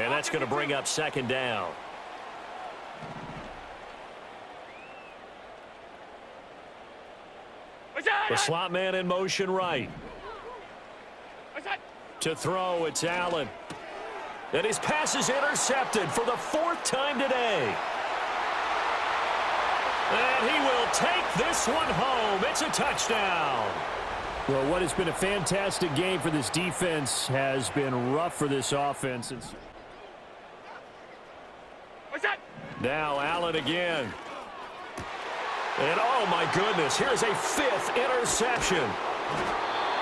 And that's going to bring up second down. The slot man in motion right. To throw, it's Allen. And his pass is intercepted for the 4th time today. And he will take this one home. It's a touchdown. Well, what has been a fantastic game for this defense has been rough for this offense. Now Allen again. And oh my goodness, here's a 5th interception.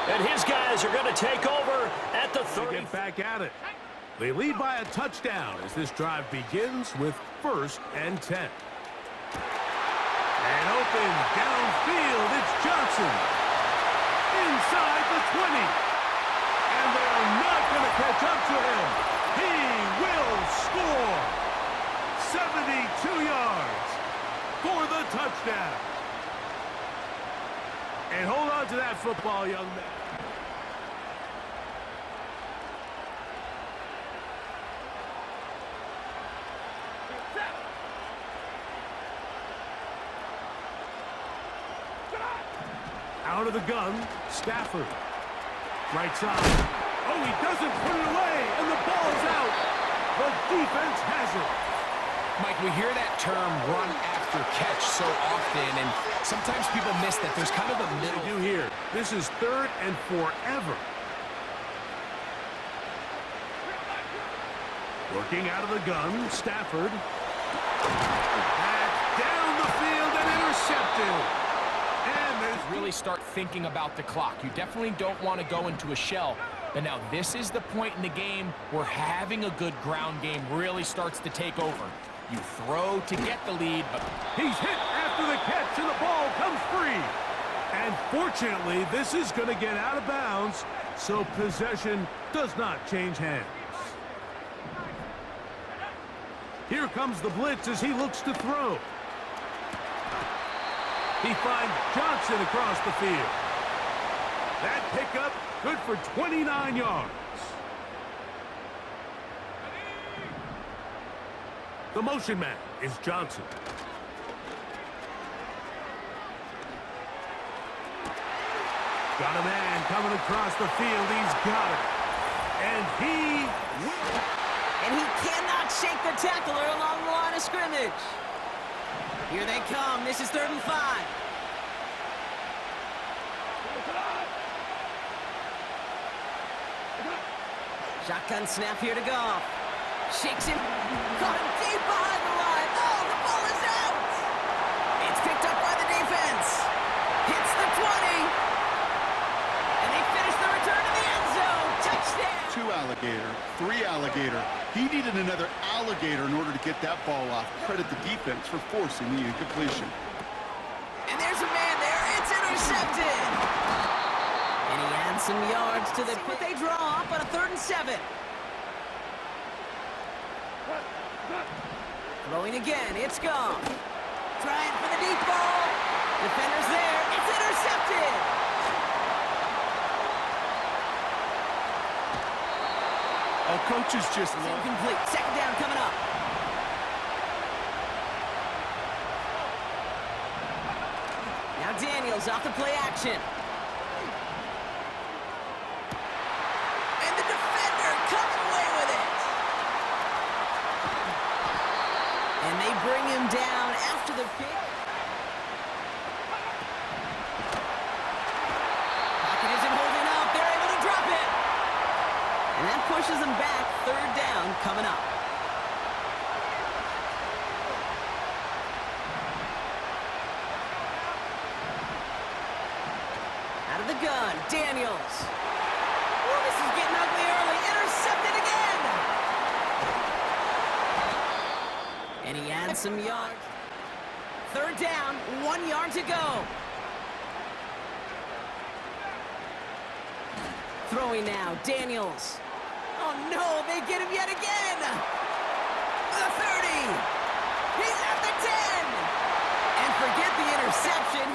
And his guys are going to take over at the 30. Get back at it. They lead by a touchdown as this drive begins with 1st and 10. And open downfield, it's Johnson. Inside the 20. And they're not going to catch up to him. He will score. 72 yards for the touchdown. And hold on to that football, young man. Out of the gun, Stafford. Right side. Oh, he doesn't put it away, and the ball's out. The defense has it. Mike, we hear that term run after catch so often, and sometimes people miss that there's kind of a middle. They do here. This is 3rd and forever. Working out of the gun, Stafford. That's down the field and intercepted. Really start thinking about the clock. You definitely don't want to go into a shell. But now this is the point in the game where having a good ground game really starts to take over. You throw to get the lead, but he's hit after the catch and the ball comes free. And fortunately, this is going to get out of bounds, so possession does not change hands. Here comes the blitz as he looks to throw. He finds Johnson across the field. That pickup good for 29 yards. The motion man is Johnson. Got a man coming across the field. He's got it. And he cannot shake the tackler along the line of scrimmage. Here they come. This is 3rd and 5. Shotgun snap here to Goff. Shakes him. Caught him deep behind the line. Oh, the ball is out. It's picked up by the defense. Hits the 20. And they finish the return to the end zone. Touchdown. 2 alligator, 3 alligator. He needed another alligator in order to get that ball off. Credit the defense for forcing the incompletion. And there's a man there. It's intercepted. And he adds some yards to the pit. They draw up on a 3rd and 7. Throwing again. It's Goff. Trying for the deep ball. Defender's there. It's intercepted. Oh, coach is just incomplete. 2nd down coming up. Now Daniels off the play action. And the defender comes away with it. And they bring him down after the pick. Pocket isn't holding up. They're able to drop it. And that pushes them back. 3rd down coming up. Out of the gun, Daniels. Oh, this is getting ugly early. Intercepted again. And he adds some yards. 3rd down, 1 yard to go. Throwing now, Daniels. Oh no, they get him yet again. The 30. He's at the 10. And forget the interception.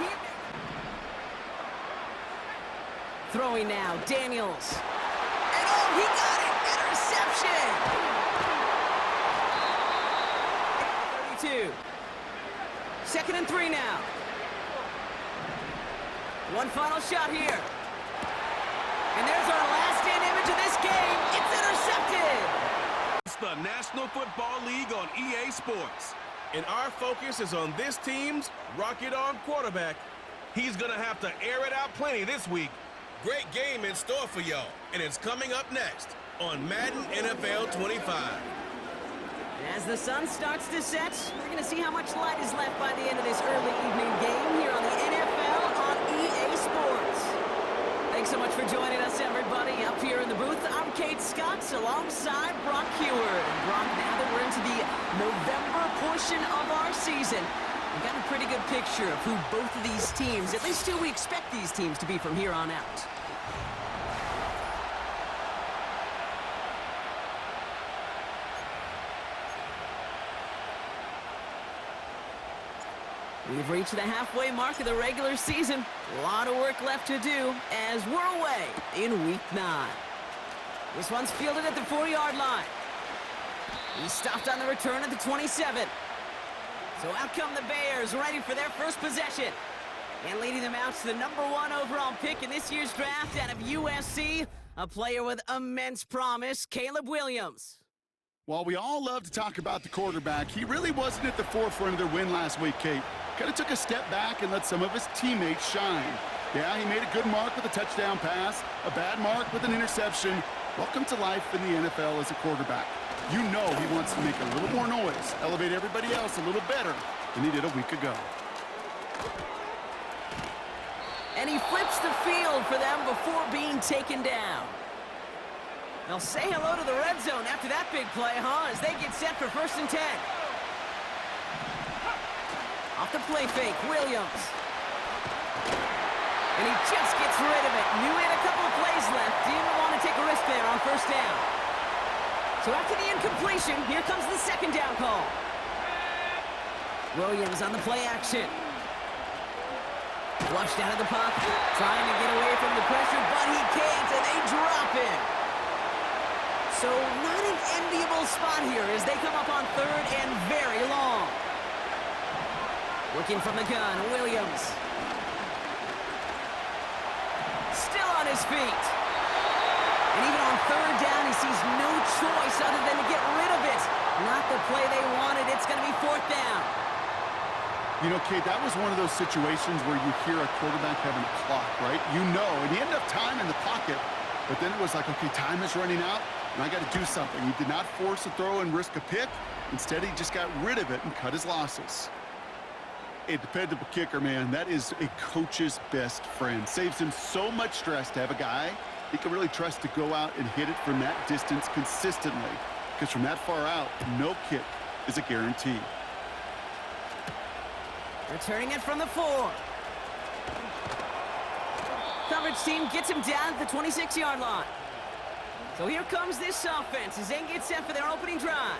Throwing now, Daniels. And oh, he got it. Interception. 2. 2nd and 3 now. One final shot here. And there's our last stand image of this game. It's intercepted. It's the National Football League on EA Sports. And our focus is on this team's rocket arm quarterback. He's going to have to air it out plenty this week. Great game in store for y'all. And it's coming up next on Madden NFL 25. As the sun starts to set, we're going to see how much light is left by the end of this early evening game here on the NFL on EA Sports. Thanks so much for joining us, everybody. Up here in the booth, I'm Kate Scott alongside Brock Heward. And Brock, now that we're into the November portion of our season, we've got a pretty good picture of who both of these teams, at least who we expect these teams to be from here on out. We've reached the halfway mark of the regular season. A lot of work left to do as we're away in Week 9. This one's fielded at the 4-yard line. He's stopped on the return at the 27. So out come the Bears, ready for their first possession. And leading them out to the #1 overall pick in this year's draft out of USC, a player with immense promise, Caleb Williams. While we all love to talk about the quarterback, he really wasn't at the forefront of their win last week, Kate. Kind of took a step back and let some of his teammates shine. Yeah, he made a good mark with a touchdown pass, a bad mark with an interception. Welcome to life in the NFL as a quarterback. You know he wants to make a little more noise, elevate everybody else a little better than he did a week ago. And he flips the field for them before being taken down. They'll say hello to the red zone after that big play, as they get set for 1st and 10. Off the play fake, Williams. And he just gets rid of it. Knew he had a couple of plays left. Didn't want to take a risk there on 1st down. So after the incompletion, here comes the 2nd down call. Williams on the play action. Flushed out of the pocket, trying to get away from the pressure, but he can't, and they drop him. So not an enviable spot here as they come up on 3rd and very long. Looking from the gun, Williams. Still on his feet. And even on 3rd down, he sees no choice other than to get rid of it. Not the play they wanted. It's going to be 4th down. You know, Kate, that was one of those situations where you hear a quarterback having a clock, right? You know, and he had enough time in the pocket, but then it was like, okay, time is running out, and I got to do something. He did not force a throw and risk a pick. Instead, he just got rid of it and cut his losses. A dependable kicker, man, that is a coach's best friend. Saves him so much stress to have a guy he can really trust to go out and hit it from that distance consistently. Because from that far out, no kick is a guarantee. Returning it from the 4. Coverage team gets him down at the 26-yard line. So here comes this offense as they get set for their opening drive.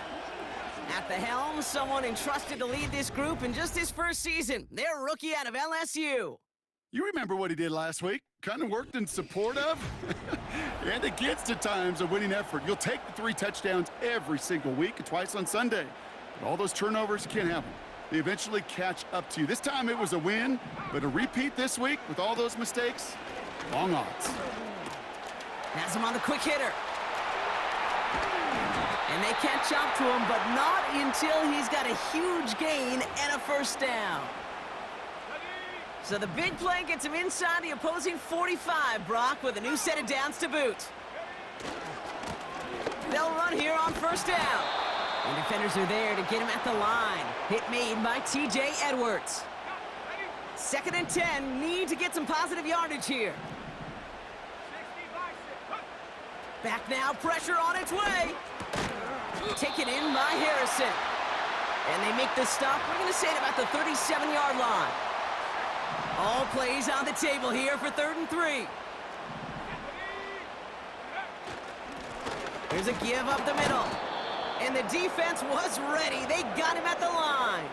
At the helm, someone entrusted to lead this group in just his first season. Their rookie out of LSU. You remember what he did last week? Kind of worked in support of and against at times a winning effort. You'll take the 3 touchdowns every single week and twice on Sunday. But all those turnovers, you can't have them. They eventually catch up to you. This time it was a win, but a repeat this week with all those mistakes, long odds. Has him on the quick hitter. And they catch up to him, but not until he's got a huge gain and a 1st down. So the big play gets him inside the opposing 45, Brock, with a new set of downs to boot. They'll run here on 1st down. And defenders are there to get him at the line. Hit made by T.J. Edwards. 2nd and 10, need to get some positive yardage here. Back now, pressure on its way. Taken in by Harrison. And they make the stop, we're going to say, at about the 37-yard line. All plays on the table here for 3rd and 3. Here's a give up the middle. And the defense was ready. They got him at the line.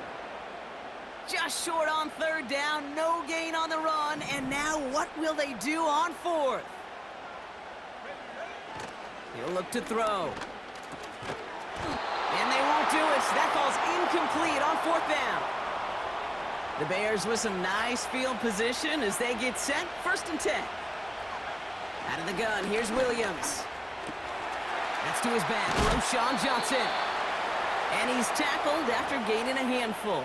Just short on 3rd down, no gain on the run. And now what will they do on 4th? He'll look to throw. And they won't do it. That falls incomplete on 4th down. The Bears with some nice field position as they get set. 1st and 10. Out of the gun, here's Williams. That's to his back, Roschon Johnson. And he's tackled after gaining a handful.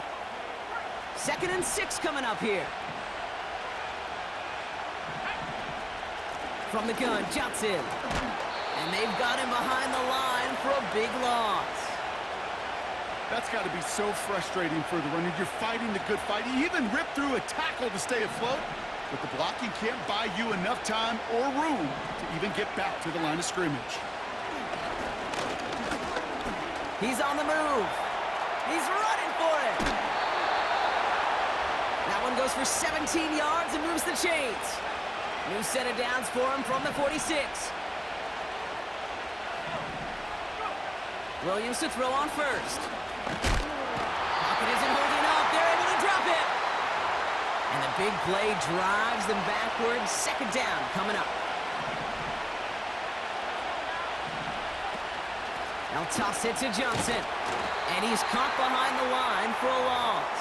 2nd and 6 coming up here. From the gun, Johnson. And they've got him behind the line for a big loss. That's got to be so frustrating for the runner. You're fighting the good fight. You even rip through a tackle to stay afloat, but the blocking can't buy you enough time or room to even get back to the line of scrimmage. He's on the move. He's running for it. That one goes for 17 yards and moves the chains. New set of downs for him from the 46. Williams to throw on 1st. Pocket isn't holding up. They're able to drop it. And the big play drives them backwards. 2nd down coming up. They'll toss it to Johnson. And he's caught behind the line for a loss.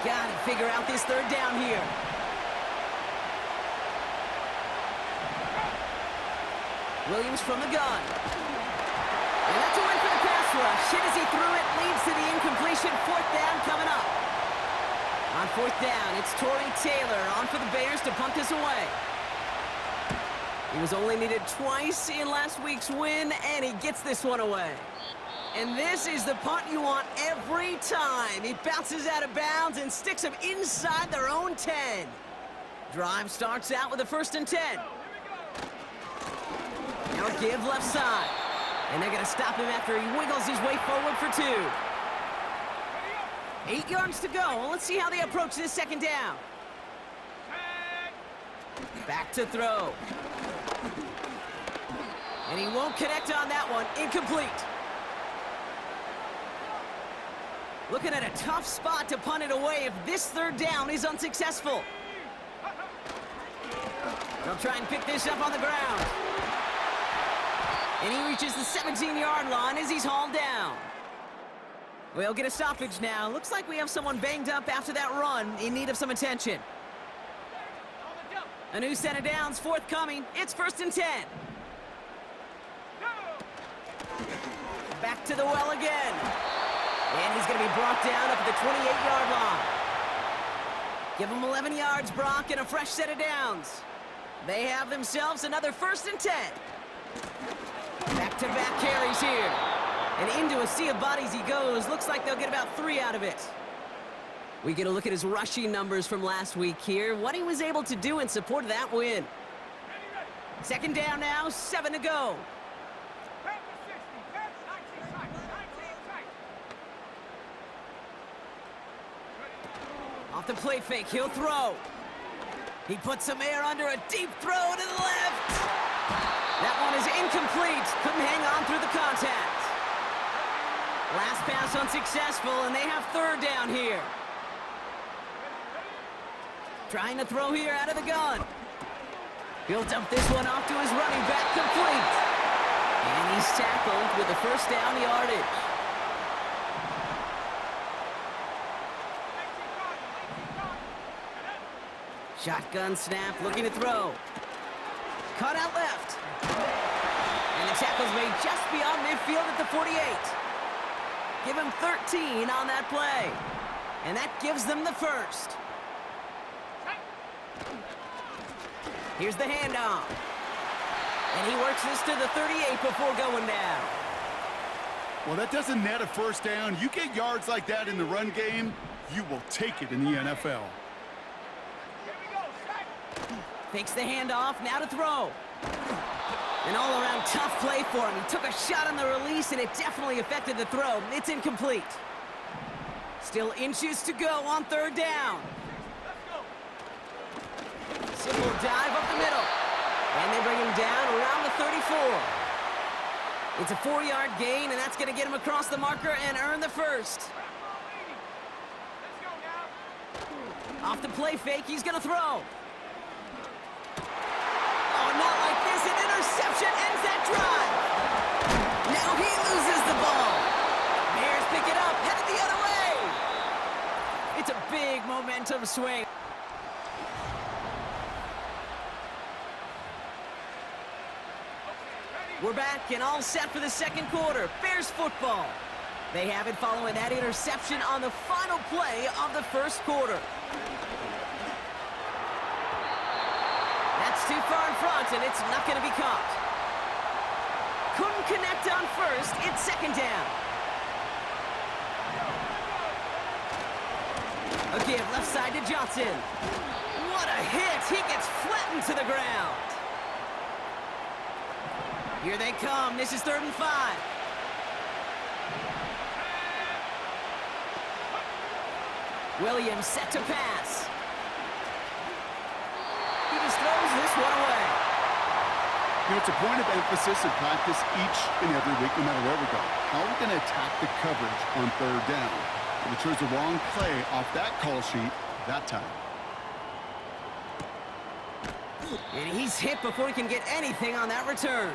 Got to figure out this 3rd down here. Williams from the gun. And that's a win for the pass rush. Hit as he threw it, leads to the incompletion. 4th down coming up. On 4th down, it's Tory Taylor on for the Bears to punt this away. He was only needed twice in last week's win, and he gets this one away. And this is the punt you want every time. He bounces out of bounds and sticks them inside their own 10. Drive starts out with a 1st and 10. Now give left side. And they're going to stop him after he wiggles his way forward for 2. 8 yards to go. Let's see how they approach this 2nd down. Back to throw. And he won't connect on that one. Incomplete. Looking at a tough spot to punt it away if this 3rd down is unsuccessful. They'll try and pick this up on the ground. And he reaches the 17-yard line as he's hauled down. We'll get a stoppage now. Looks like we have someone banged up after that run in need of some attention. A new set of downs forthcoming. It's 1st and 10. Back to the well again. And he's going to be brought down up at the 28-yard line. Give him 11 yards, Brock, and a fresh set of downs. They have themselves another 1st and 10. Back-to-back carries here. And into a sea of bodies he goes. Looks like they'll get about 3 out of it. We get a look at his rushing numbers from last week here. What he was able to do in support of that win. 2nd down now, 7 to go. Off the play fake, he'll throw. He puts some air under a deep throw to the left. That one is incomplete. Couldn't hang on through the contact. Last pass unsuccessful, and they have 3rd down here. Trying to throw here out of the gun. He'll dump this one off to his running back, complete. And he's tackled with a 1st down yardage. Shotgun snap, looking to throw. Cut out left. And the tackle's made just beyond midfield at the 48. Give him 13 on that play. And that gives them the 1st. Here's the handoff. And he works this to the 38 before going down. Well, that doesn't net a 1st down. You get yards like that in the run game, you will take it in the NFL. Fakes the handoff, now to throw. An all-around tough play for him. He took a shot on the release, and it definitely affected the throw. It's incomplete. Still inches to go on 3rd down. Simple dive up the middle. And they bring him down around the 34. It's a 4-yard gain, and that's going to get him across the marker and earn the 1st. Off the play fake, he's going to throw. Oh, not like this. An interception ends that drive. Now he loses the ball. Bears swing. We're back and all set for the second quarter. Bears football. They have it following that interception on the final play of the first quarter. That's too far in front, and it's not going to be caught. Couldn't connect on first. It's second down. A give left side to Johnson. What a hit. He gets flattened to the ground. Here they come. This is 3rd and 5. Williams set to pass. He just throws this one away. You know, it's a point of emphasis in practice each and every week, no matter where we go. How are we going to attack the coverage on 3rd down? But it chose the wrong play off that call sheet that time. And he's hit before he can get anything on that return.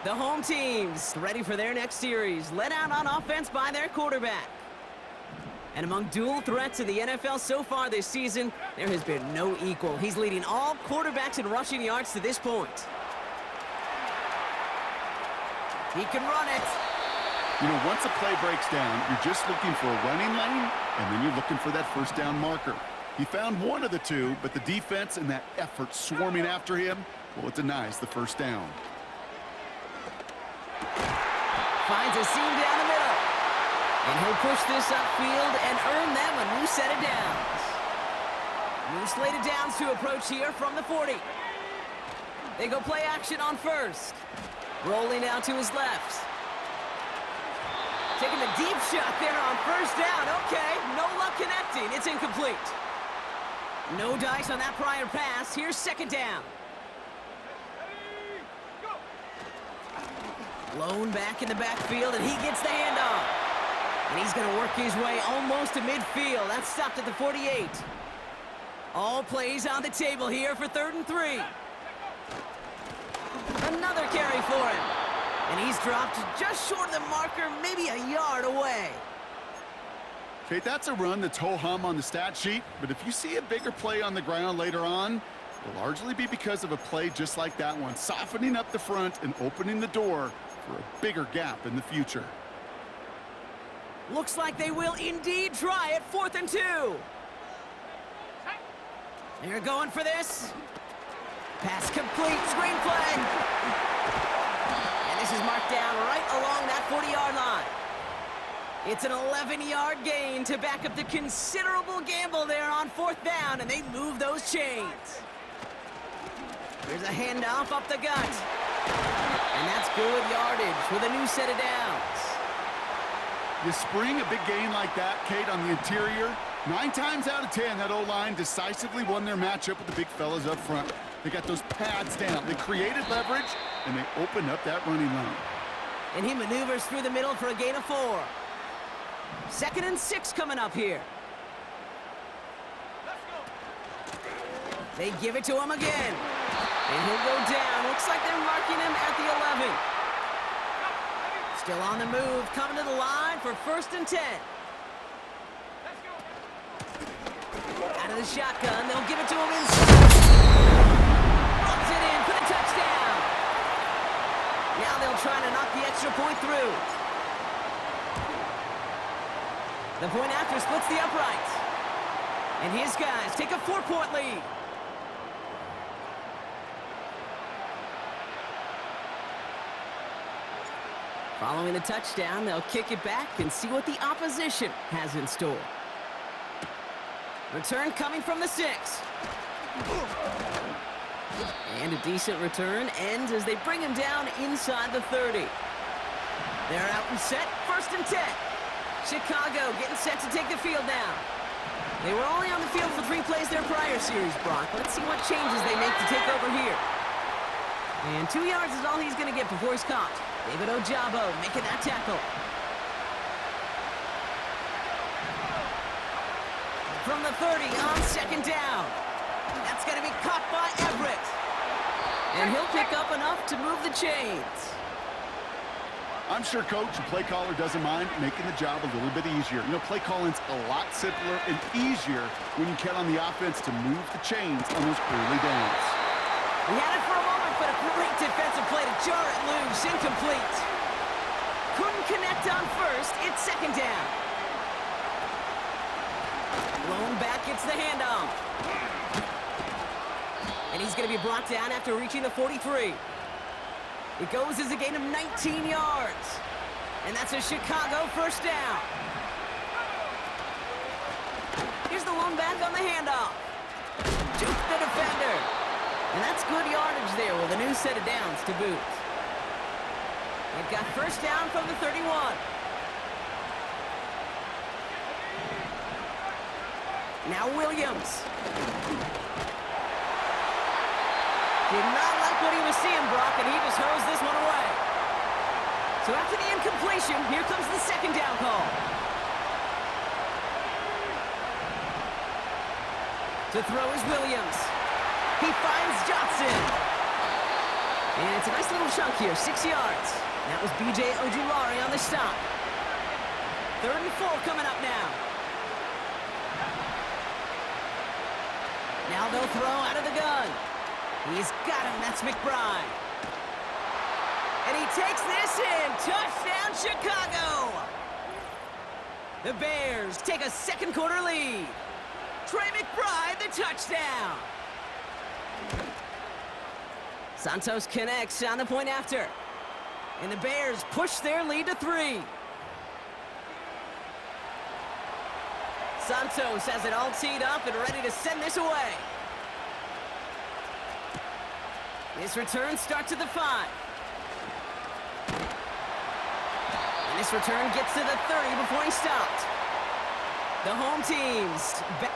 The home team's ready for their next series, led out on offense by their quarterback. And among dual threats in the NFL so far this season, there has been no equal. He's leading all quarterbacks in rushing yards to this point. He can run it. You know, once a play breaks down, you're just looking for a running lane, and then you're looking for that first down marker. He found one of the two, but the defense and that effort swarming after him, well, it denies the first down. Finds a seam down the middle. And he'll push this upfield and earn them a new set of downs. New slate of downs to approach here from the 40. They go play action on first. Rolling out to his left. Taking the deep shot there on first down. Okay, no luck connecting. It's incomplete. No dice on that prior pass. Here's second down. Blown back in the backfield, and he gets the handoff. And he's going to work his way almost to midfield. That's stopped at the 48. All plays on the table here for 3rd and 3. Another carry for him. And he's dropped just short of the marker, maybe a yard away. Okay, that's a run that's ho-hum on the stat sheet, but if you see a bigger play on the ground later on, it'll largely be because of a play just like that one, softening up the front and opening the door for a bigger gap in the future. Looks like they will indeed try it. 4th and 2. They're going for this. Pass complete. Screenplay. And this is marked down right along that 40-yard line. It's an 11-yard gain to back up the considerable gamble there on 4th down, and they move those chains. There's a handoff up the gut. And that's good yardage with a new set of downs. You spring a big gain like that, Kate, on the interior, 9 times out of 10, that O-line decisively won their matchup with the big fellas up front. They got those pads down. They created leverage, and they opened up that running lane. And he maneuvers through the middle for a gain of 4. 2nd and 6 coming up here. They give it to him again. And he'll go down. Looks like they're marking him at the 11. Still on the move, coming to the line for 1st and 10. Out of the shotgun, they'll give it to him inside. Runs it in for the touchdown. Now they'll try to knock the extra point through. The point after splits the uprights. And his guys take a 4-point lead. Following the touchdown, they'll kick it back and see what the opposition has in store. Return coming from the 6. And a decent return ends as they bring him down inside the 30. They're out and set, 1st and 10. Chicago getting set to take the field now. They were only on the field for 3 plays their prior series, Brock. Let's see what changes they make to take over here. And 2 yards is all he's going to get before he's caught. David Ojabo making that tackle. From the 30 on 2nd down. That's going to be caught by Everett. And he'll pick up enough to move the chains. I'm sure coach and play caller doesn't mind making the job a little bit easier. You know, play calling's a lot simpler and easier when you count on the offense to move the chains on those early downs. We had it for a moment, but a great defensive play to jar it loose. Incomplete. Couldn't connect on first. It's second down. Blown back gets the handoff. And he's going to be brought down after reaching the 43. It goes as a gain of 19 yards. And that's a Chicago first down. Here's the lone back on the handoff. Juke the defender. And that's good yardage there with a new set of downs to boot. They've got first down from the 31. Now Williams. Did not like what he was seeing, Brock, and he just hurls this one away. So after the incompletion, here comes the second down call. To throw is Williams. He finds Johnson. And it's a nice little chunk here, 6 yards. That was B.J. Ojulari on the stop. 3rd and 4 coming up now. Now they'll throw out of the gun. He's got him. That's McBride. And he takes this in. Touchdown, Chicago. The Bears take a second quarter lead. Trey McBride, the touchdown. Santos connects on the point after. And the Bears push their lead to 3. Santos has it all teed up and ready to send this away. This return starts at the 5. And this return gets to the 30 before he stopped. The home team's back.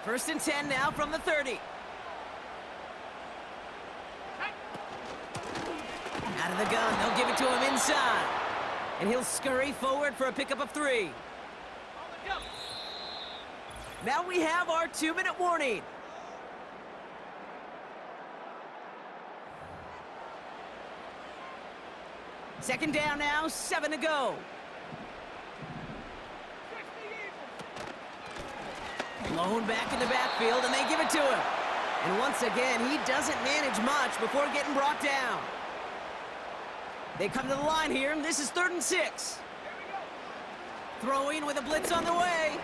First and 10 now from the 30. Out of the gun, they'll give it to him inside. And he'll scurry forward for a pickup of 3. Now we have our 2-minute warning. Second down now, 7 to go. Blown back in the backfield, and they give it to him. And once again, he doesn't manage much before getting brought down. They come to the line here, and this is 3rd and 6. Throwing with a blitz on the way.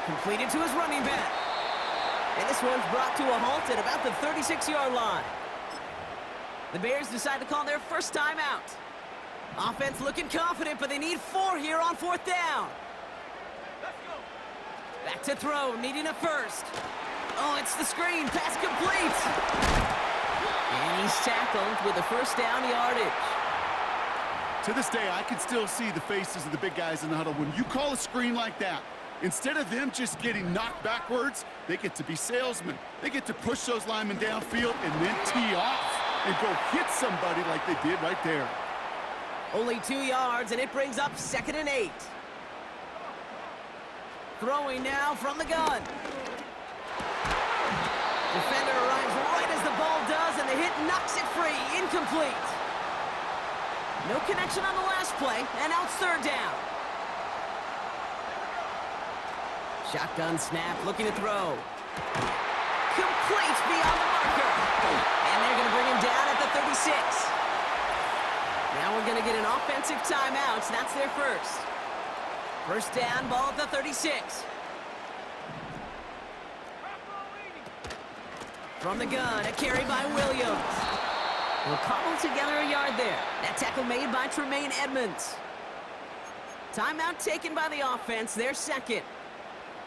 Completed to his running back. And this one's brought to a halt at about the 36-yard line. The Bears decide to call their first timeout. Offense looking confident, but they need 4 here on 4th down. Back to throw, needing a first. Oh, it's the screen. Pass complete. And he's tackled with a first down yardage. To this day, I can still see the faces of the big guys in the huddle. When you call a screen like that, instead of them just getting knocked backwards, they get to be salesmen. They get to push those linemen downfield and then tee off and go hit somebody like they did right there. Only 2 yards, and it brings up 2nd and 8. Throwing now from the gun. Defender arrives right as the ball does, and the hit knocks it free. Incomplete. No connection on the last play, and now it's 3rd down. Shotgun snap, looking to throw. Complete beyond the marker. And they're going to bring him down at the 36. Now we're going to get an offensive timeout, so that's their first. First down, ball at the 36. From the gun, a carry by Williams. We'll cobble together a yard there. That tackle made by Tremaine Edmonds. Timeout taken by the offense, their second.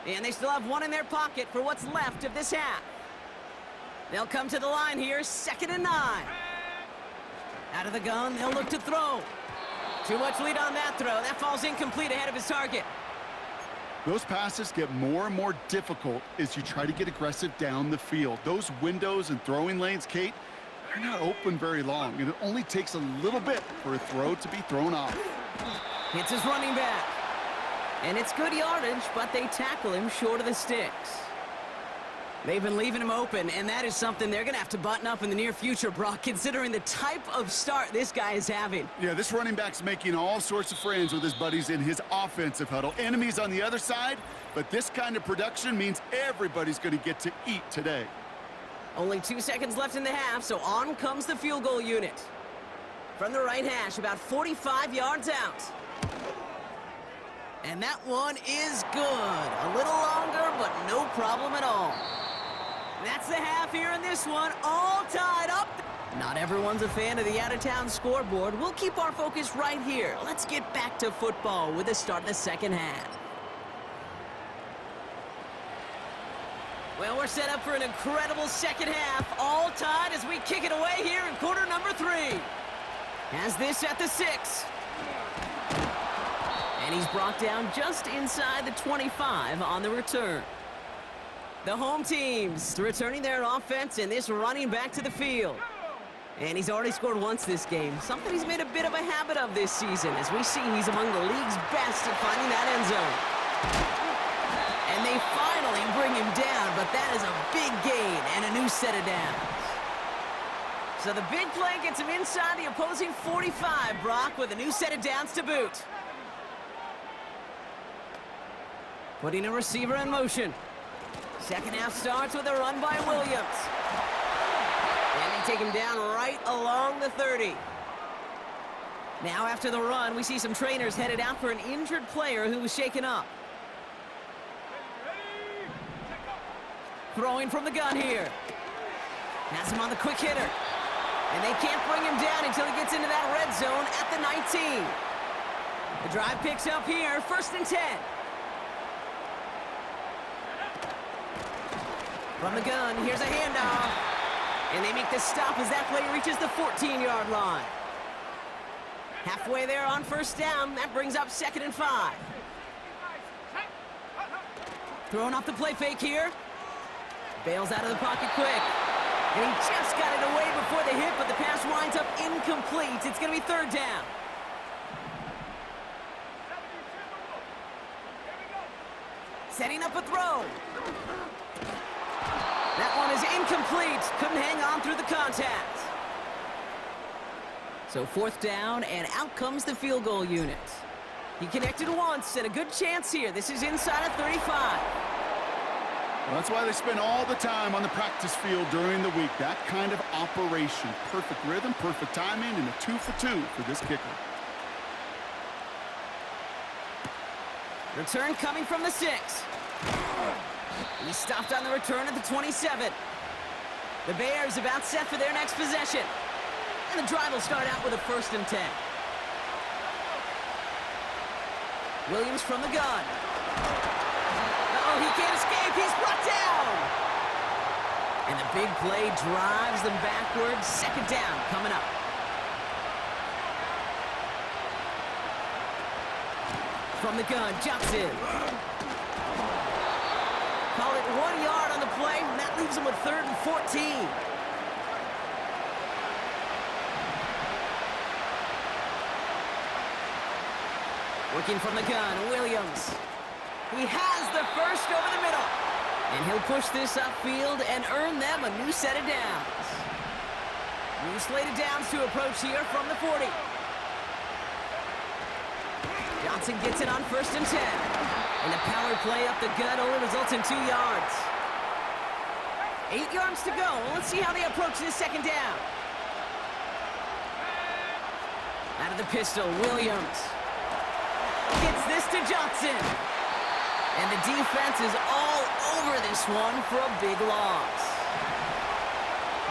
And they still have 1 in their pocket for what's left of this half. They'll come to the line here, 2nd and 9. Out of the gun, they'll look to throw. Too much lead on that throw. That falls incomplete ahead of his target. Those passes get more and more difficult as you try to get aggressive down the field. Those windows and throwing lanes, Kate, they're not open very long, and it only takes a little bit for a throw to be thrown off. Hits his running back. And it's good yardage, but they tackle him short of the sticks. They've been leaving him open, and that is something they're going to have to button up in the near future, Brock, considering the type of start this guy is having. Yeah, this running back's making all sorts of friends with his buddies in his offensive huddle. Enemies on the other side, but this kind of production means everybody's going to get to eat today. Only 2 seconds left in the half, so on comes the field goal unit. From the right hash, about 45 yards out. And that one is good. A little longer, but no problem at all. That's the half here in this one, all tied up. Not everyone's a fan of the out-of-town scoreboard. We'll keep our focus right here. Let's get back to football with the start of the second half. Well, we're set up for an incredible second half, all tied as we kick it away here in quarter number 3. Has this at the 6. And he's brought down just inside the 25 on the return. The home teams returning their offense and this running back to the field. And he's already scored once this game, something he's made a bit of a habit of this season. As we see, he's among the league's best at finding that end zone. And they finally bring him down, but that is a big gain and a new set of downs. So the big play gets him inside the opposing 45, Brock, with a new set of downs to boot. Putting a receiver in motion. Second half starts with a run by Williams. And they take him down right along the 30. Now after the run, we see some trainers headed out for an injured player who was shaken up. Throwing from the gun here. Has him on the quick hitter. And they can't bring him down until he gets into that red zone at the 19. The drive picks up here, 1st and 10. From the gun, here's a handoff. And they make the stop as that play reaches the 14-yard line. Halfway there on 1st down, that brings up 2nd and 5. Throwing off the play fake here. Bails out of the pocket quick. And he just got it away before the hit, but the pass winds up incomplete. It's going to be 3rd down. Setting up a throw. That one is incomplete. Couldn't hang on through the contact. So 4th down, and out comes the field goal unit. He connected once, and a good chance here. This is inside of 35. Well, that's why they spend all the time on the practice field during the week. That kind of operation. Perfect rhythm, perfect timing, and a 2 for 2 for this kicker. Return coming from the 6. He stopped on the return at the 27. The Bears about set for their next possession. And the drive will start out with a 1st and 10. Williams from the gun. Uh-oh, he can't escape. He's brought down. And the big play drives them backwards. 2nd down coming up. From the gun, Johnson. Call it 1 yard on the play, and that leaves him with 3rd and 14. Working from the gun, Williams. He has the first over the middle. And he'll push this upfield and earn them a new set of downs. New slate of downs to approach here from the 40. Johnson gets it on 1st and 10. And the power play up the gut only results in 2 yards. 8 yards to go. Let's see how they approach this 2nd down. Out of the pistol, Williams. Gets this to Johnson. And the defense is all over this one for a big loss.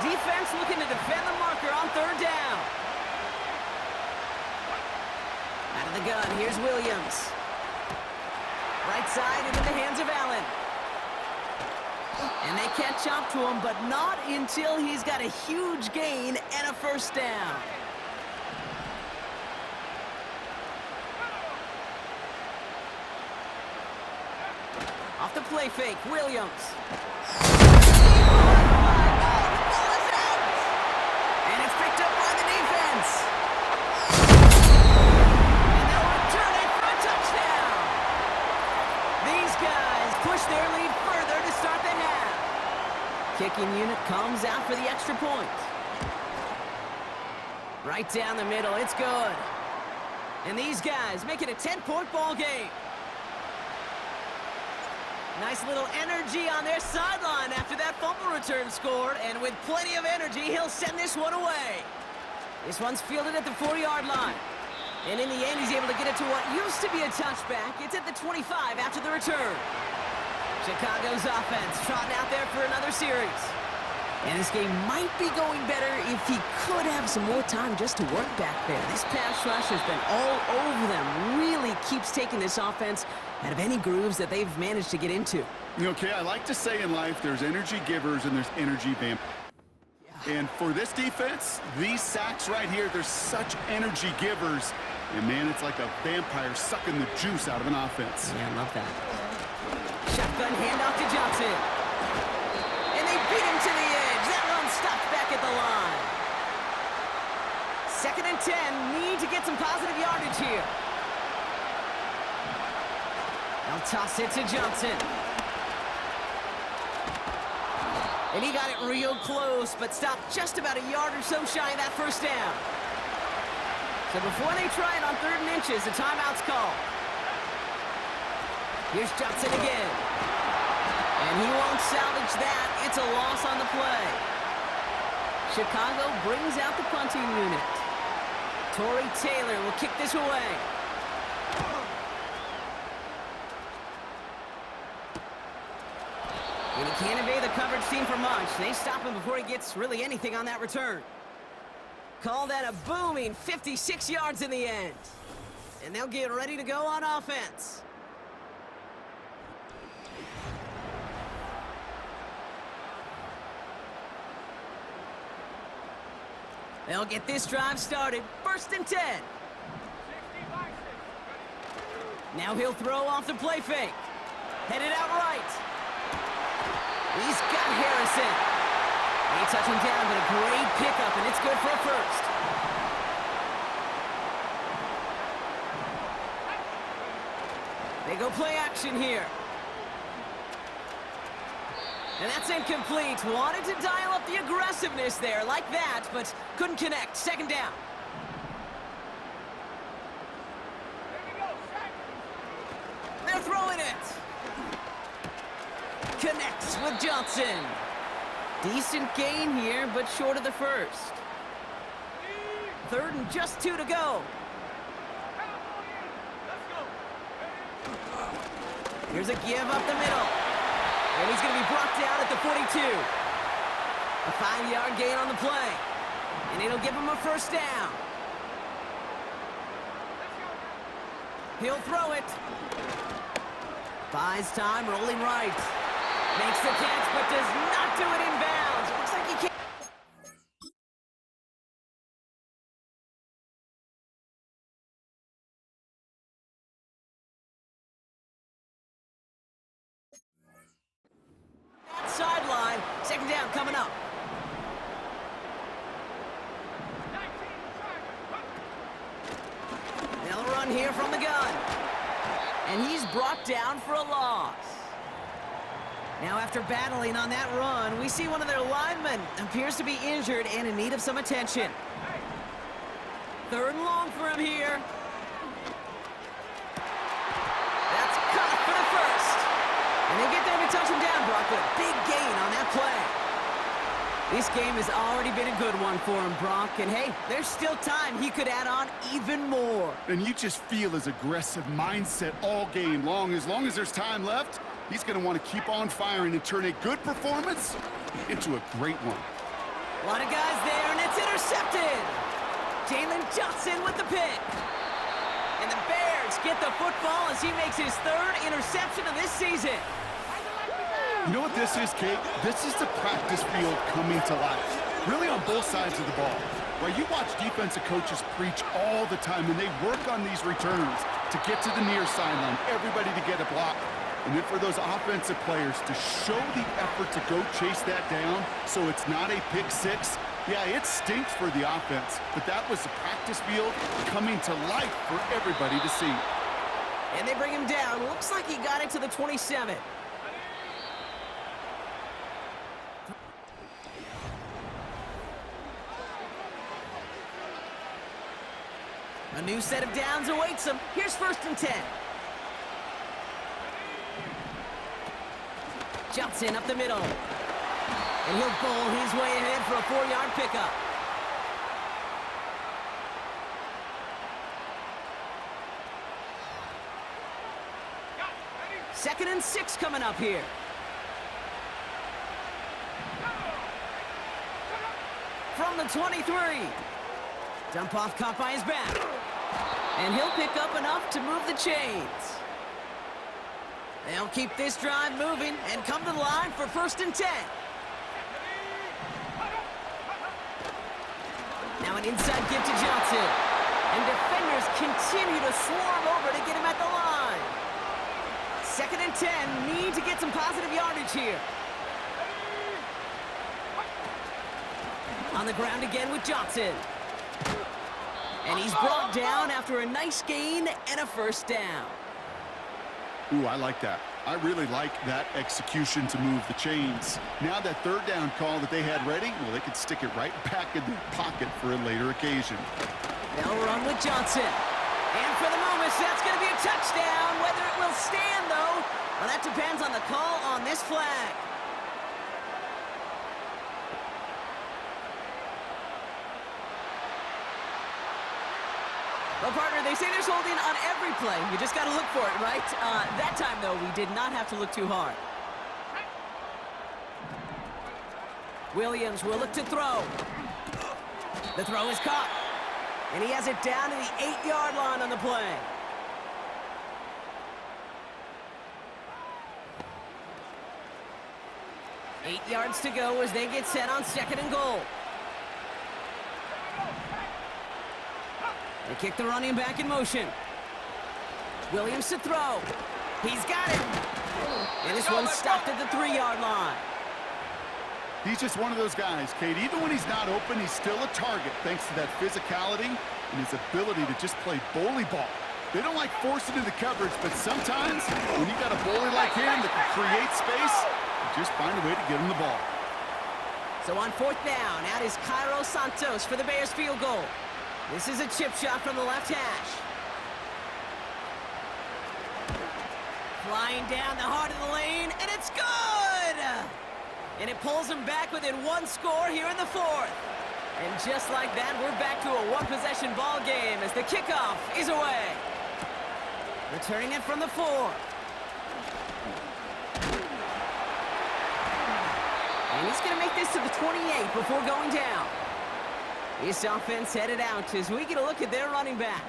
Defense looking to defend the marker on 3rd down. Out of the gun, here's Williams. Right side into the hands of Allen. And they catch up to him, but not until he's got a huge gain and a 1st down. Off the play fake, Williams. And it's picked up by the defense. And they'll return it for a touchdown. These guys push their lead further to start the half. point. Right down the middle, it's good. And these guys make it a 10-point ball game. Nice little energy on their sideline after that fumble return scored, and with plenty of energy, he'll send this one away. This one's fielded at the 4-yard line. And in the end, he's able to get it to what used to be a touchback. It's at the 25 after the return. Chicago's offense trotting out there for another series. And this game might be going better if he could have some more time just to work back there. This pass rush has been all over them. Really keeps taking this offense out of any grooves that they've managed to get into. Okay, I like to say in life there's energy givers and there's energy vampires. And for this defense, these sacks right here, they're such energy givers. And man, it's like a vampire sucking the juice out of an offense. Yeah, I love that. Shotgun handoff to Johnson. And they beat him to the edge. That run stopped back at the line. 2nd and 10. Need to get some positive yardage here. They'll toss it to Johnson. And he got it real close, but stopped just about a yard or so shy of that first down. So before they try it on 3rd and inches, the timeout's called. Here's Johnson again. And he won't salvage that. It's a loss on the play. Chicago brings out the punting unit. Torrey Taylor will kick this away. And he can't evade the coverage team for much. They stop him before he gets really anything on that return. Call that a booming 56 yards in the end. And they'll get ready to go on offense. They'll get this drive started. 1st and 10. Now he'll throw off the play fake. Headed out right. He's got Harrison. They touch him down, but a great pickup, and it's good for a first. They go play action here. And that's incomplete. Wanted to dial up the aggressiveness there like that, but couldn't connect. 2nd down. They're throwing it. Connects with Johnson. Decent gain here, but short of the first. 3rd and just 2 to go. Here's a give up the middle. And he's going to be brought down at the 42. A 5-yard gain on the play. And it'll give him a first down. He'll throw it. Buys time, rolling right. Makes the catch, but does not do it in bounds. It looks like he can't. That sideline. 2nd down coming up. They'll run here from the gun. And he's brought down for a loss. Now, after battling on that run, we see one of their linemen appears to be injured and in need of some attention. 3rd and long for him here. That's caught for the first. And they get there to touch him down, Brock, but a big gain on that play. This game has already been a good one for him, Brock. And, hey, there's still time. He could add on even more. And you just feel his aggressive mindset all game long. As long as there's time left, he's going to want to keep on firing and turn a good performance into a great one. A lot of guys there, and it's intercepted. Jalen Johnson with the pick. And the Bears get the football as he makes his 3rd interception of this season. You know what this is, Kate? This is the practice field coming to life. Really on both sides of the ball. Right? You watch defensive coaches preach all the time, and they work on these returns to get to the near sideline, everybody to get a block. And then for those offensive players to show the effort to go chase that down so it's not a pick six, yeah, it stinks for the offense. But that was the practice field coming to life for everybody to see. And they bring him down. Looks like he got it to the 27. A new set of downs awaits him. Here's 1st and 10. Johnson up the middle. And he'll bowl his way ahead for a 4-yard pickup. Second and 6 coming up here. From the 23. Dump off caught by his back. And he'll pick up enough to move the chains. They'll keep this drive moving and come to the line for 1st and 10. Now an inside give to Johnson. And defenders continue to swarm over to get him at the line. 2nd and 10, need to get some positive yardage here. On the ground again with Johnson. And he's brought down after a nice gain and a 1st down. Ooh, I like that. I really like that execution to move the chains. Now that 3rd down call that they had ready, well, they could stick it right back in their pocket for a later occasion. They'll run with Johnson. And for the moment, that's going to be a touchdown. Whether it will stand, though, well, that depends on the call on this flag. Well, partner, they say there's holding on every play. You just got to look for it, right? That time, though, we did not have to look too hard. Williams will look to throw. The throw is caught. And he has it down to the 8-yard line on the play. Eight yards to go as they get set on 2nd and goal. They kick the running back in motion. Williams to throw. He's got it. And this one's stopped at the 3-yard line. He's just one of those guys, Kate. Even when he's not open, he's still a target thanks to that physicality and his ability to just play bully ball. They don't like forcing into coverage, but sometimes when you got a bully like him that can create space, you just find a way to get him the ball. So on 4th down, out is Cairo Santos for the Bears field goal. This is a chip shot from the left hash. Flying down the heart of the lane, and it's good! And it pulls him back within 1 score here in the 4th. And just like that, we're back to a 1-possession ball game as the kickoff is away. Returning it from the 4. And he's going to make this to the 28 before going down. This offense headed out as we get a look at their running back.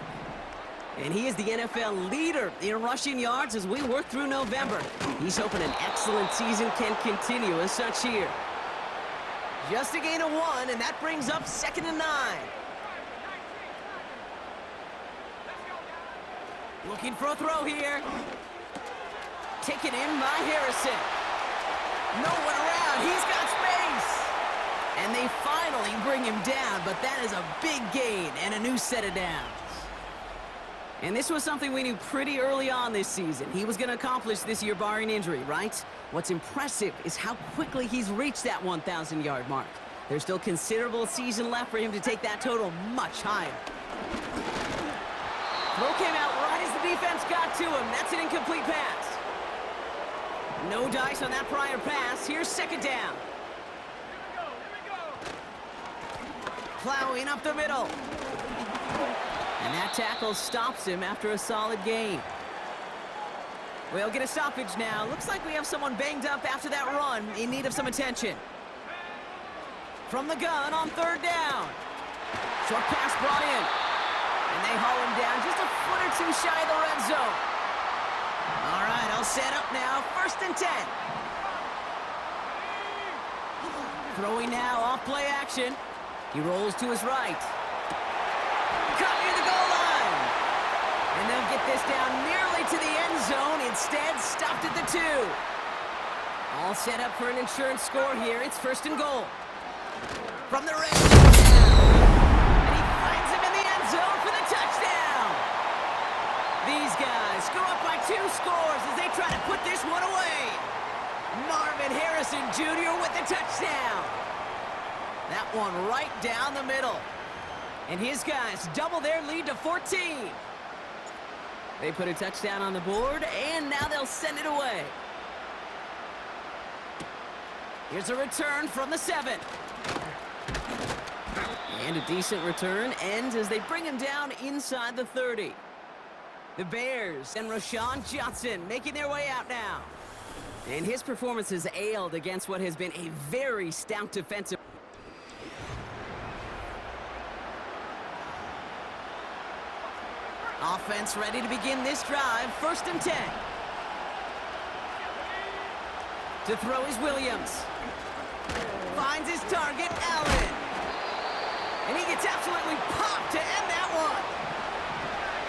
And he is the NFL leader in rushing yards as we work through November. He's hoping an excellent season can continue as such here. Just a gain of 1, and that brings up 2nd and 9. Looking for a throw here. Taken in by Harrison. No one around. He's got space. And they finally bring him down, but that is a big gain and a new set of downs. And this was something we knew pretty early on this season. He was going to accomplish this year barring injury, right? What's impressive is how quickly he's reached that 1,000-yard mark. There's still considerable season left for him to take that total much higher. Throw came out right as the defense got to him. That's an incomplete pass. No dice on that prior pass. Here's 2nd down. Plowing up the middle. And that tackle stops him after a solid gain. We'll get a stoppage now. Looks like we have someone banged up after that run in need of some attention. From the gun on 3rd down. Short pass brought in. And they haul him down just a foot or 2 shy of the red zone. All right, I'll set up now. 1st and 10. Throwing now off play action. He rolls to his right. Caught near the goal line. And they'll get this down nearly to the end zone. Instead, stopped at the 2. All set up for an insurance score here. It's 1st and goal. From the red zone. And he finds him in the end zone for the touchdown. These guys go up by 2 scores as they try to put this one away. Marvin Harrison Jr. with the touchdown. That one right down the middle. And his guys double their lead to 14. They put a touchdown on the board, and now they'll send it away. Here's a return from the 7. And a decent return ends as they bring him down inside the 30. The Bears and Rashawn Johnson making their way out now. And his performance has ailed against what has been a very stout defensive. Offense ready to begin this drive. 1st and 10. To throw is Williams. Finds his target, Allen. And he gets absolutely popped to end that one.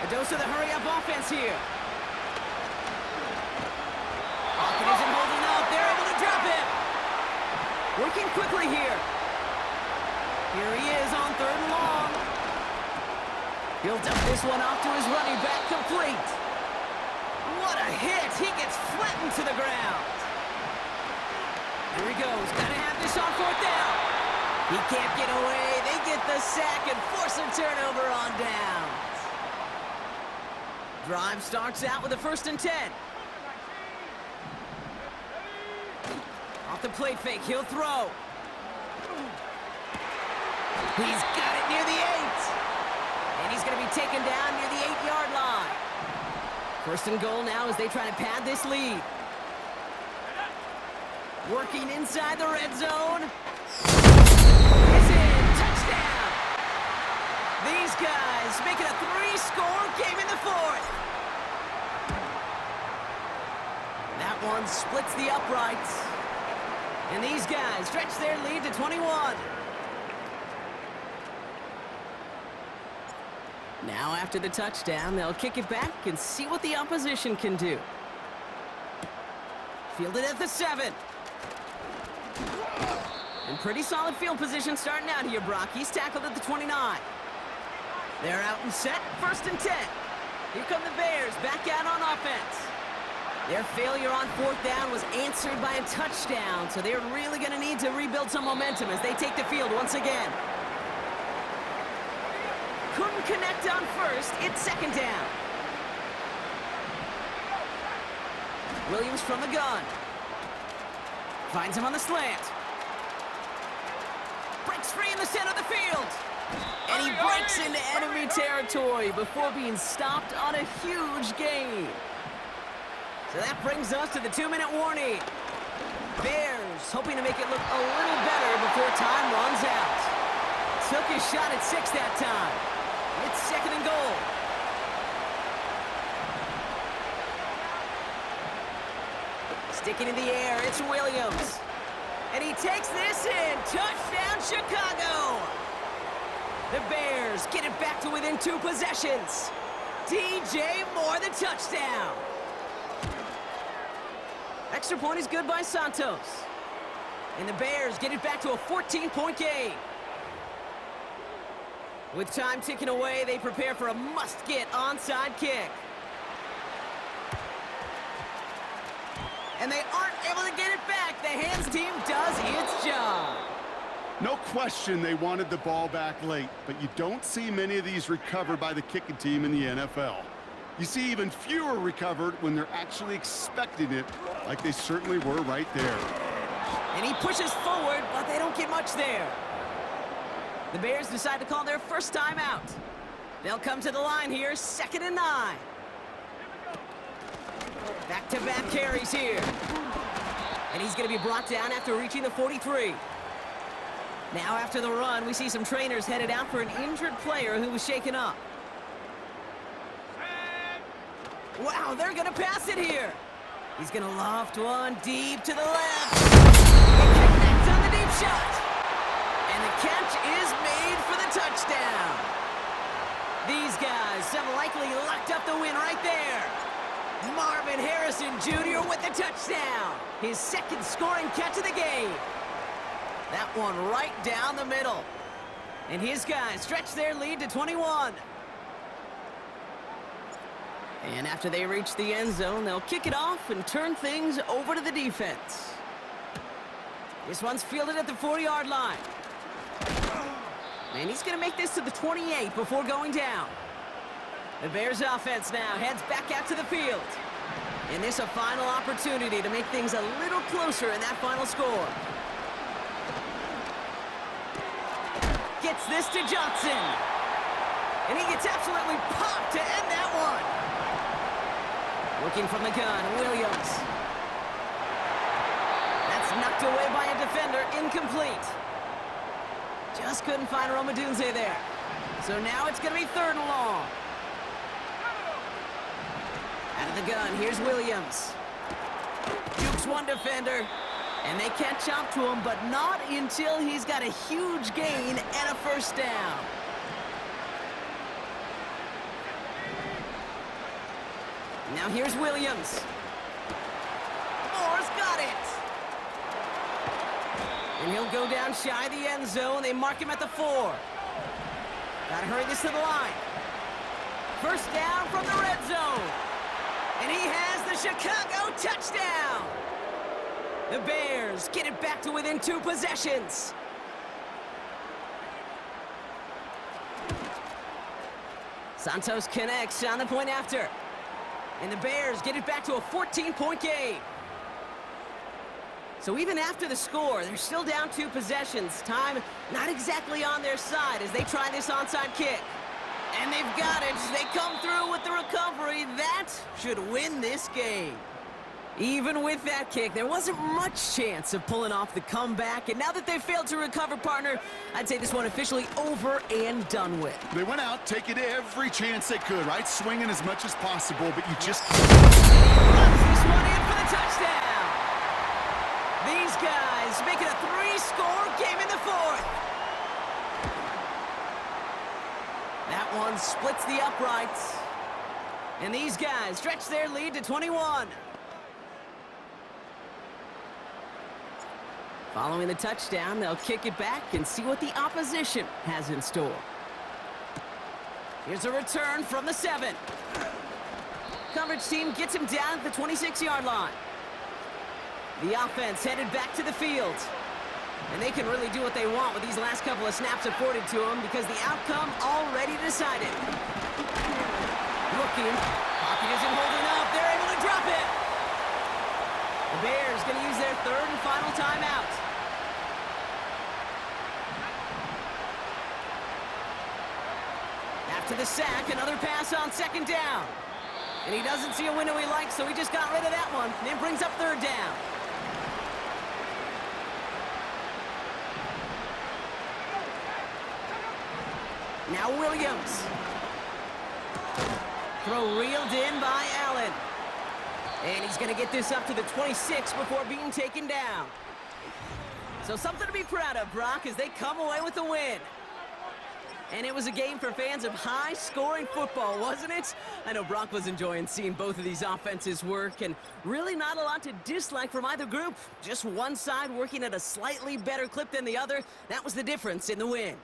A dose of the hurry-up offense here. Pocket isn't holding up. They're able to drop him. Working quickly here. Here he is on 3rd and long. He'll dump this one off to his running back, complete. What a hit. He gets flattened to the ground. Here he goes. Gotta have this on 4th down. He can't get away. They get the sack and force a turnover on downs. Drive starts out with a 1st and 10. Off the play fake, he'll throw. He's got it near the 8. And he's going to be taken down near the 8-yard line. 1st and goal now as they try to pad this lead. Working inside the red zone. It's in. Touchdown. These guys making a 3-score game in the 4th. That one splits the uprights. And these guys stretch their lead to 21. Now after the touchdown, they'll kick it back and see what the opposition can do. Fielded at the 7. And pretty solid field position starting out here, Brock. He's tackled at the 29. They're out and set, 1st and 10. Here come the Bears back out on offense. Their failure on 4th down was answered by a touchdown, so they're really going to need to rebuild some momentum as they take the field once again. Couldn't connect on 1st, it's 2nd down. Williams from the gun. Finds him on the slant. Breaks free in the center of the field. And he breaks into enemy territory before being stopped on a huge gain. So that brings us to the 2-minute warning. Bears hoping to make it look a little better before time runs out. Took his shot at 6 that time. It's 2nd and goal. Sticking in the air, it's Williams. And he takes this in. Touchdown, Chicago. The Bears get it back to within 2 possessions. DJ Moore, the touchdown. Extra point is good by Santos. And the Bears get it back to a 14-point game. With time ticking away, they prepare for a must-get onside kick. And they aren't able to get it back. The hands team does its job. No question they wanted the ball back late, but you don't see many of these recovered by the kicking team in the NFL. You see even fewer recovered when they're actually expecting it, like they certainly were right there. And he pushes forward, but they don't get much there. The Bears decide to call their first time out. They'll come to the line here, 2nd and 9. Back-to-back carries here. And he's going to be brought down after reaching the 43. Now after the run, we see some trainers headed out for an injured player who was shaken up. Wow, they're going to pass it here. He's going to loft one deep to the left. He connects on the deep shot. And the catch is made for the touchdown. These guys have likely locked up the win right there. Marvin Harrison Jr. with the touchdown. His 2nd scoring catch of the game. That one right down the middle. And his guys stretch their lead to 21. And after they reach the end zone, they'll kick it off and turn things over to the defense. This one's fielded at the 40-yard line. And he's going to make this to the 28 before going down. The Bears offense now heads back out to the field. And this a final opportunity to make things a little closer in that final score. Gets this to Johnson. And he gets absolutely popped to end that one. Looking from the gun, Williams. That's knocked away by a defender, incomplete. Just couldn't find Romadunze there. So now it's going to be 3rd and long. Out of the gun, here's Williams. Jukes one defender, and they catch up to him, but not until he's got a huge gain and a 1st down. Now here's Williams. Moore's got it. And he'll go down shy of the end zone. They mark him at the 4. Gotta hurry this to the line. 1st down from the red zone. And he has the Chicago touchdown. The Bears get it back to within 2 possessions. Santos connects on the point after. And the Bears get it back to a 14-point game. So even after the score, they're still down 2 possessions. Time not exactly on their side as they try this onside kick. And they've got it. They come through with the recovery. That should win this game. Even with that kick, there wasn't much chance of pulling off the comeback. And now that they've failed to recover, partner, I'd say this one officially over and done with. They went out taking every chance they could, right? Swinging as much as possible, but you just... Runs this one in for the touchdown. These guys making a 3-score game in the 4th. That one splits the uprights. And these guys stretch their lead to 21. Following the touchdown, they'll kick it back and see what the opposition has in store. Here's a return from the 7. Coverage team gets him down at the 26-yard line. The offense headed back to the field. And they can really do what they want with these last couple of snaps afforded to them because the outcome already decided. Looking, pocket isn't holding up, they're able to drop it. The Bears going to use their 3rd and final timeout. After the sack, another pass on 2nd down. And he doesn't see a window he likes, so he just got rid of that one. And it brings up 3rd down. Now Williams. Throw reeled in by Allen. And he's going to get this up to the 26 before being taken down. So something to be proud of, Brock, as they come away with the win. And it was a game for fans of high-scoring football, wasn't it? I know Brock was enjoying seeing both of these offenses work, and really not a lot to dislike from either group. Just one side working at a slightly better clip than the other. That was the difference in the win.